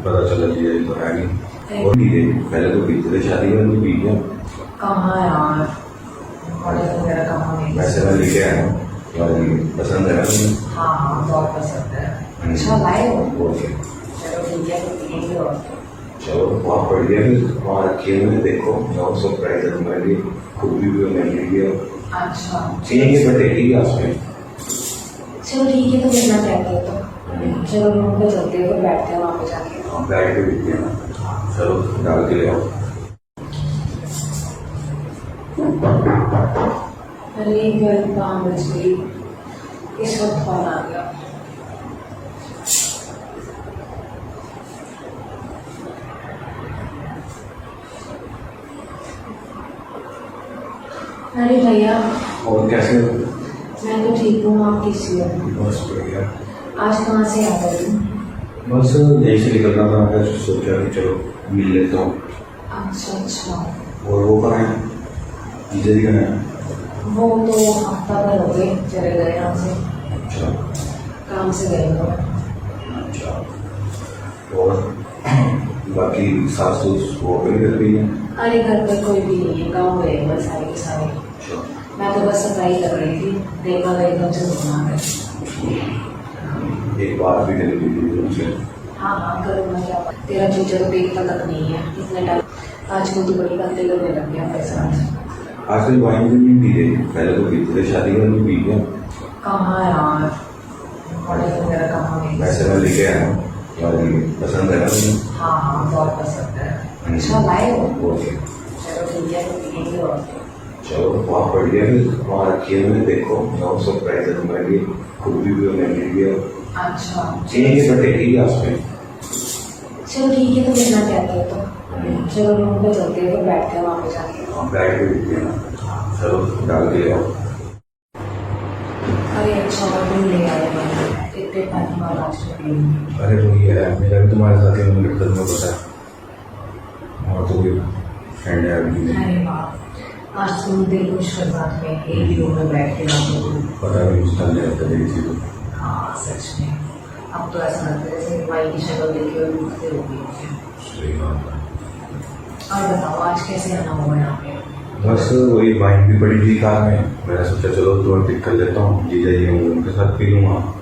पता चला जीजा जी तो है नहीं। और दीदी पहले तो बीते थे शादी में तो बीतियाँ कहाँ यार, ऑर्डर वगैरह कहाँ नहीं। वैसे मैं लेके आया हूँ और पसंद है ना तुम्हें? हाँ हाँ बहुत पसंद है। अच्छा लाए हो? ओके चलो ठीक है, तो पिएंगे और क्या। चलो बहुत बढ़िया। फिर वहाँ रखी है मैंने, देखो बहुत सरप्राइज है तुम्हारे लिए। खूबी भी मैंने लिया अच्छा चेंज बट एक ही उसमें। चलो ठीक है, तो मिलना चाहते हो तो चलो रूम पे चलते हैं, फिर बैठते हैं वहाँ पे जाके। हाँ बैठ के देखते हैं ना। चलो डाल के ले आओ। अरे घर कहाँ बच गई, इस वक्त फोन आ गया। अरे भैया, और कैसे हो? मैं तो ठीक हूँ, आप कैसी हो? बस बढ़िया। आज कहाँ से आ गए तुम? बस यहीं से निकलना था, मैं सोचा कि चलो मिल लेता हूँ। अच्छा अच्छा। और वो कहाँ है? जीजा जी कहाँ है? वो तो हफ्ता भर हो गए चले गए यहाँ से, अच्छा काम से गए हो। अच्छा। और बाकी सास ससुर वो भी कर रही है? अरे घर पर कोई भी नहीं है, गाँव गए बस सारे के सारे। अच्छा मैं तो बस सफाई कर रही थी, देखा गया एकदम से फोन आ गए। एक बात भी कर ली थी तुमसे। हाँ हाँ करूँगा, क्या बात। तेरा चूचा तो देखता तक नहीं है इतने टाइम, आजकल तो बड़ी बातें करने लग गया अपने साथ। आजकल वाइन भी नहीं पी रही, पहले तो पीते थे शादी में भी पी गया। कहाँ यार, ऑर्डर वगैरह कहाँ नहीं। वैसे मैं लेके आया हूँ और पसंद है ना तुम्हें? हाँ हाँ बहुत पसंद है। अच्छा लाए हो? ओके चलो ठीक है, तो पिएंगे और क्या। चलो बहुत बढ़िया। फिर वहाँ रखी है मैंने, देखो बहुत सरप्राइज है तुम्हारे लिए। खूबी भी मैंने लिया अच्छा चेंज बट एक ही उसमें। चलो ठीक है, तो मिलना चाहते हो तो चलो रूम पे चलते हैं, फिर बैठते हैं वहाँ पे जाके। हाँ बैठ के देखते हैं ना। चलो डाल के ले आओ। अरे अच्छा और तुम ले आए मैंने इतने टाइम बाद आज के लिए। अरे वो ये है, मेरा भी तुम्हारे साथ ही मुझे तुम्हें पता है। और तो कोई फ्रेंड है अभी नहीं। अरे वाह, आज तुम दिल खुश कर बात में एक ही रूम में बैठ के बातें करूं। पता नहीं उस टाइम रहता है किसी को। हाँ सच में, अब तो ऐसा लगता है जैसे भाई की शक्ल देखी और मुझसे हो गई है। सही बात है। और बताओ आज कैसे आना हुआ यहाँ पे? बस वही वाइन भी पड़ी थी कार में, मैंने सोचा चलो थोड़ा पिक कर लेता हूँ, जीजा जी होंगे उनके साथ पी लूँगा।